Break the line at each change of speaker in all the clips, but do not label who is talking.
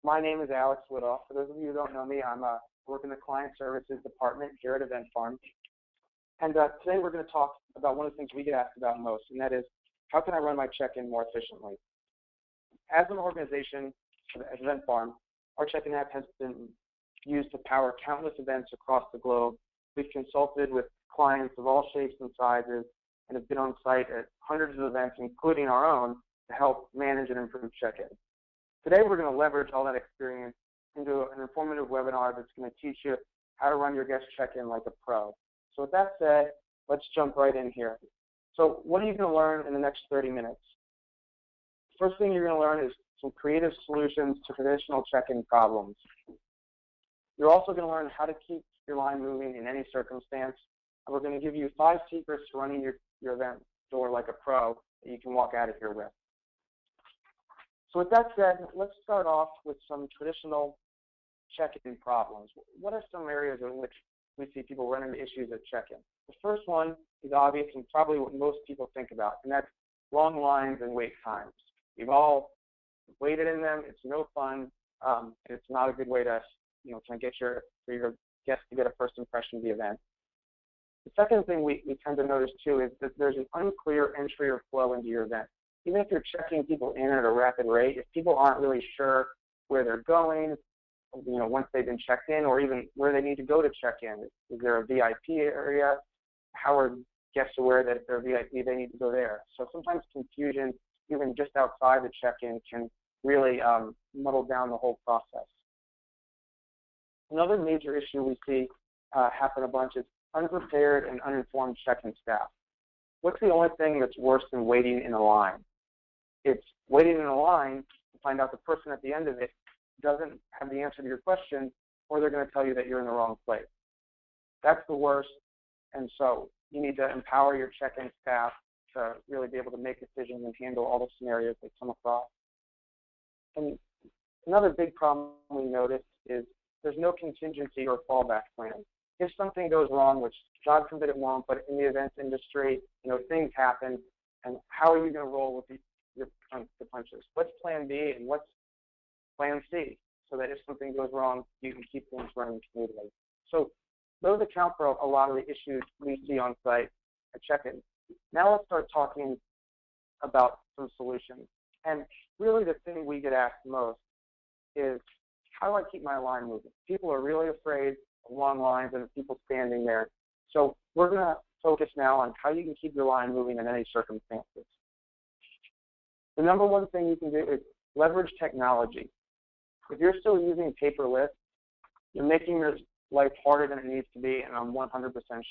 My name is Alex Woodall. For those of you who don't know me, I work in the Client Services Department here at Event Farm. And today we're going to talk about one of the things we get asked about most, and that is, how can I run my check-in more efficiently? As an organization at Event Farm, our check-in app has been used to power countless events across the globe. We've consulted with clients of all shapes and sizes and have been on site at hundreds of events, including our own, to help manage and improve check-in. Today we're going to leverage all that experience into an informative webinar that's going to teach you how to run your guest check-in like a pro. So with that said, let's jump right in here. So what are you going to learn in the next 30 minutes? First thing you're going to learn is some creative solutions to traditional check-in problems. You're also going to learn how to keep your line moving in any circumstance. And we're going to give you 5 secrets to running your event door like a pro that you can walk out of here with. So with that said, let's start off with some traditional check-in problems. What are some areas in which we see people run into issues at check-in? The first one is obvious and probably what most people think about, and that's long lines and wait times. You've all waited in them. It's no fun. It's not a good way to, kind of get for your guests to get a first impression of the event. The second thing we tend to notice too is that there's an unclear entry or flow into your event. Even if you're checking people in at a rapid rate, if people aren't really sure where they're going, once they've been checked in, or even where they need to go to check in. Is there a VIP area? How are guests aware that if they're VIP, they need to go there? So sometimes confusion, even just outside the check-in, can really muddle down the whole process. Another major issue we see happen a bunch is unprepared and uninformed check-in staff. What's the only thing that's worse than waiting in a line? It's waiting in a line to find out the person at the end of it doesn't have the answer to your question, or they're going to tell you that you're in the wrong place. That's the worst, and so you need to empower your check-in staff to really be able to make decisions and handle all the scenarios they come across. And another big problem we notice is there's no contingency or fallback plan. If something goes wrong, which God forbid it won't, but in the events industry, things happen, and how are you going to roll with the punches? What's plan B and what's plan C, so that if something goes wrong, you can keep things running smoothly. So those account for a lot of the issues we see on site at check-in. Now let's start talking about some solutions. And really the thing we get asked most is, how do I keep my line moving? People are really afraid of long lines and people standing there. So we're going to focus now on how you can keep your line moving in any circumstances. The number one thing you can do is leverage technology. If you're still using paper lists, you're making your life harder than it needs to be, and I'm 100%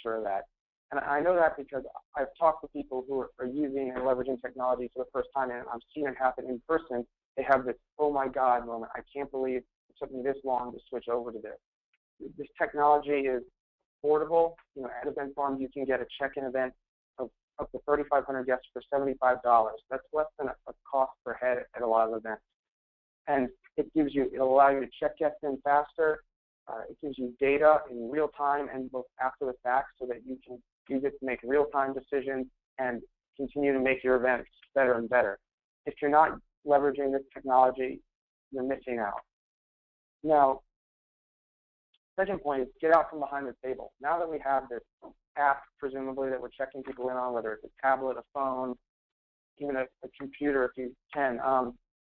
sure of that. And I know that because I've talked to people who are using and leveraging technology for the first time, and I've seen it happen in person. They have this, oh my God moment. I can't believe it took me this long to switch over to this. This technology is affordable. At Event Farm, you can get a check-in event of up to 3,500 guests for $75. That's less than a cost per head at a lot of events. And it'll allow you to check guests in faster. It gives you data in real time and both after the fact, so that you can use it to make real-time decisions and continue to make your events better and better. If you're not leveraging this technology, you're missing out. Now, second point is get out from behind the table. Now that we have this app, presumably, that we're checking people in on, whether it's a tablet, a phone, even a computer if you can,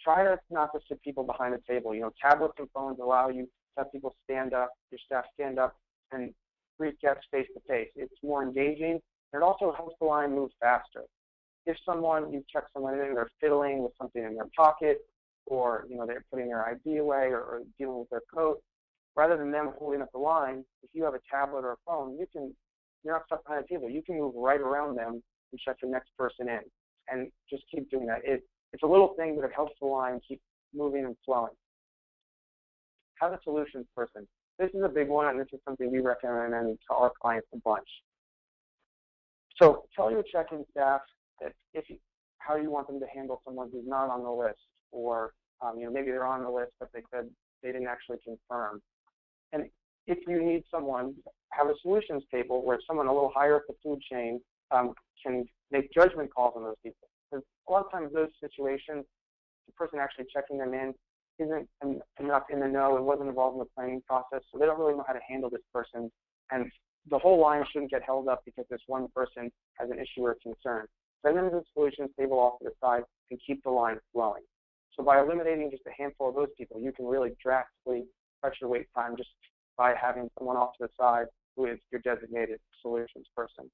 try not to sit people behind the table. Tablets and phones allow you to have people stand up, your staff stand up, and greet guests face to face. It's more engaging, and it also helps the line move faster. If you check someone in, they're fiddling with something in their pocket, or they're putting their ID away or dealing with their coat, rather than them holding up the line, if you have a tablet or a phone, you're not stuck behind a table. You can move right around them and check the next person in, and just keep doing that. It's a little thing, but it helps the line keep moving and flowing. Have a solutions person. This is a big one, and this is something we recommend to our clients a bunch. So tell your check-in staff that how you want them to handle someone who's not on the list, or maybe they're on the list, but they said they didn't actually confirm. And if you need someone, have a solutions table where someone a little higher up the food chain can make judgment calls on those people. Because a lot of times those situations, the person actually checking them in isn't enough in the know and wasn't involved in the planning process, so they don't really know how to handle this person. And the whole line shouldn't get held up because this one person has an issue or concern. Send them to the solutions table off to the side and keep the line flowing. So by eliminating just a handful of those people, you can really drastically cut your wait time just by having someone off to the side who is your designated solutions person.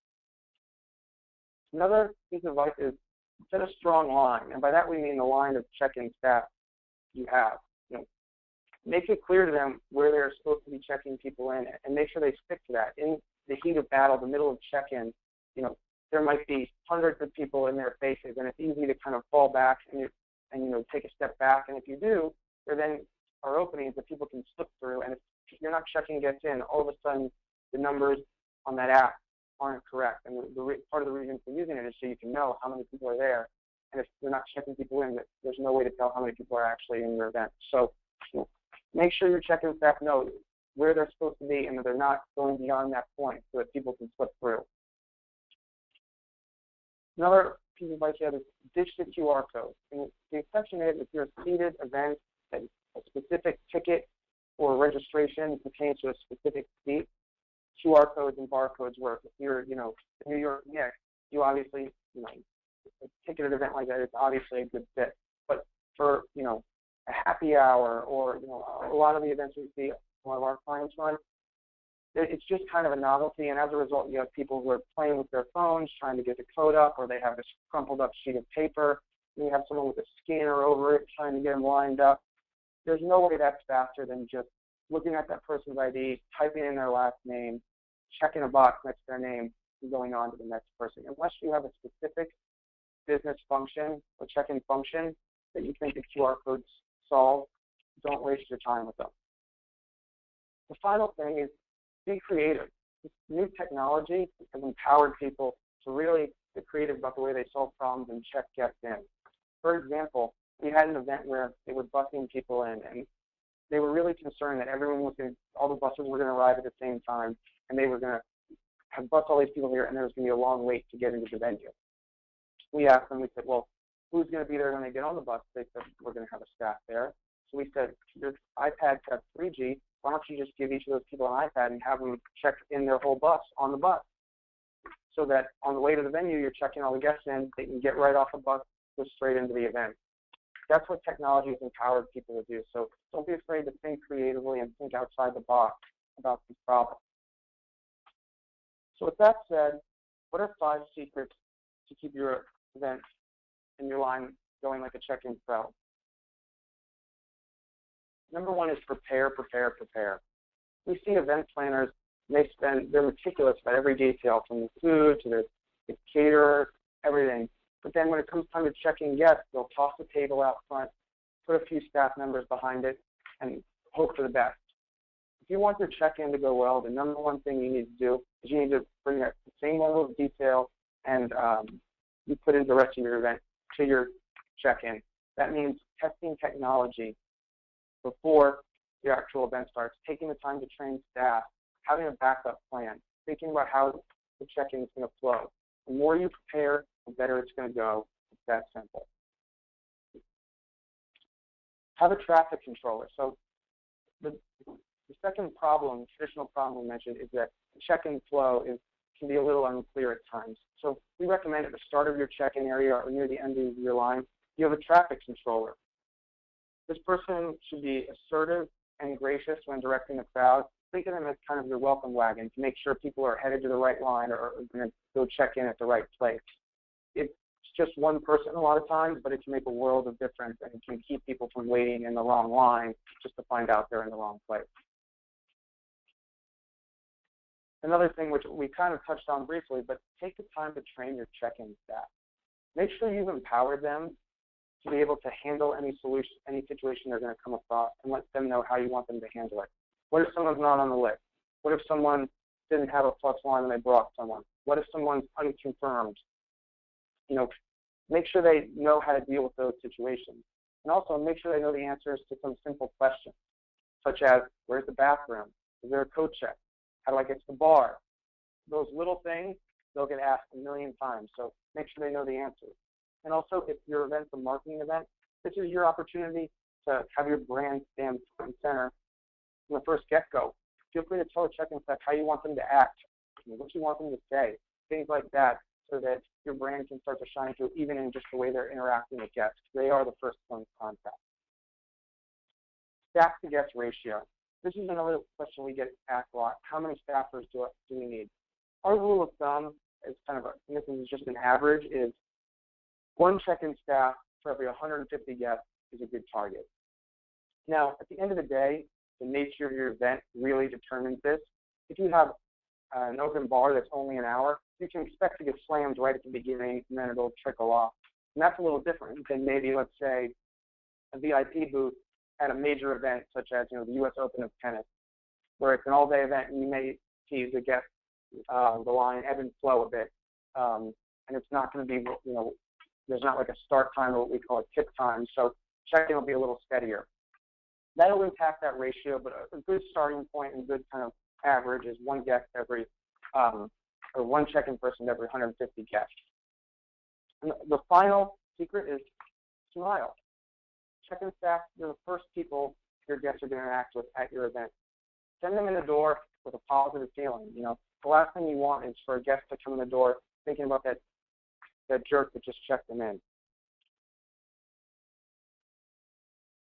Another piece of advice is set a strong line, and by that we mean the line of check-in staff you have. Make it clear to them where they're supposed to be checking people in, and make sure they stick to that. In the heat of battle, the middle of check-in, there might be hundreds of people in their faces, and it's easy to kind of fall back and take a step back. And if you do, there then are openings that people can slip through. And if you're not checking gets in, all of a sudden the numbers on that app aren't correct. And part of the reason for using it is so you can know how many people are there. And if you're not checking people in, there's no way to tell how many people are actually in your event. So make sure your check-in staff know where they're supposed to be and that they're not going beyond that point so that people can slip through. Another piece of advice you have is ditch the QR code. And the exception is if you're a seated event, that a specific ticket or registration pertains to a specific seat, QR codes and barcodes work. If you're, the New York Knicks, you obviously, a ticketed event like that is obviously a good fit. But for, a happy hour or, a lot of the events we see one of our clients run, it's just kind of a novelty, and as a result, you have people who are playing with their phones, trying to get the code up, or they have this crumpled up sheet of paper, and you have someone with a scanner over it trying to get them lined up. There's no way that's faster than just looking at that person's ID, typing in their last name, checking a box next to their name, and going on to the next person. Unless you have a specific business function or check-in function that you think the QR codes solve, don't waste your time with them. The final thing is be creative. This new technology has empowered people to really get creative about the way they solve problems and check guests in. For example, we had an event where they were busing people in, and they were really concerned that all the buses were going to arrive at the same time, and they were going to have bus all these people here, and there was going to be a long wait to get into the venue. We asked them, we said, well, who's going to be there when they get on the bus? They said, we're going to have a staff there. So we said, your iPads have 3G. Why don't you just give each of those people an iPad and have them check in their whole bus on the bus, so that on the way to the venue, you're checking all the guests in, they can get right off the bus, go straight into the event. That's what technology has empowered people to do. So don't be afraid to think creatively and think outside the box about these problems. So with that said, what are 5 secrets to keep your event and your line going like a check-in pro? Number 1 is prepare, prepare, prepare. We see event planners, they're meticulous about every detail, from the food to the caterer, everything. But then when it comes time to check-in guests, they'll toss a table out front, put a few staff members behind it, and hope for the best. If you want your check-in to go well, the number 1 thing you need to do is you need to bring that same level of detail and you put into the rest of your event to your check-in. That means testing technology before your actual event starts, taking the time to train staff, having a backup plan, thinking about how the check-in is going to flow. The more you prepare, the better it's going to go. It's that simple. Have a traffic controller. So the second problem, traditional problem we mentioned, is that the check-in flow can be a little unclear at times. So we recommend at the start of your check-in area or near the end of your line, you have a traffic controller. This person should be assertive and gracious when directing the crowd. Think of them as kind of your welcome wagon to make sure people are headed to the right line or are going to go check in at the right place. It's just one person a lot of times, but it can make a world of difference, and it can keep people from waiting in the wrong line just to find out they're in the wrong place. Another thing which we kind of touched on briefly, but take the time to train your check-in staff. Make sure you've empowered them to be able to handle any situation they're going to come across, and let them know how you want them to handle it. What if someone's not on the list? What if someone didn't have a plus line and they brought someone? What if someone's unconfirmed? Make sure they know how to deal with those situations. And also make sure they know the answers to some simple questions, such as, where's the bathroom? Is there a coat check? How do I get to the bar? Those little things, they'll get asked a million times, so make sure they know the answers. And also, if your event's a marketing event, this is your opportunity to have your brand stand front and center from the first get-go. Feel free to tell the check-in staff how you want them to act, what you want them to say, things like that, so that your brand can start to shine through even in just the way they're interacting with guests. They are the first point of contact. Staff to guest ratio. This is another question we get asked a lot. How many staffers do we need? Our rule of thumb is and this is just an average, is one check-in staff for every 150 guests is a good target. Now, at the end of the day, the nature of your event really determines this. If you have an open bar that's only an hour, you can expect to get slammed right at the beginning, and then it'll trickle off. And that's a little different than maybe, let's say, a VIP booth at a major event such as the U.S. Open of tennis, where it's an all-day event and you may tease the guests, the line ebb and flow a bit, and it's not going to be, there's not like a start time or what we call a tip time, so check-in will be a little steadier. That'll impact that ratio, but a good starting point and good kind of average is one guest every, or one check-in person every 150 guests. And the final secret is smile. Check-in staff, they're the first people your guests are going to interact with at your event. Send them in the door with a positive feeling. The last thing you want is for a guest to come in the door thinking about that jerk that just checked them in.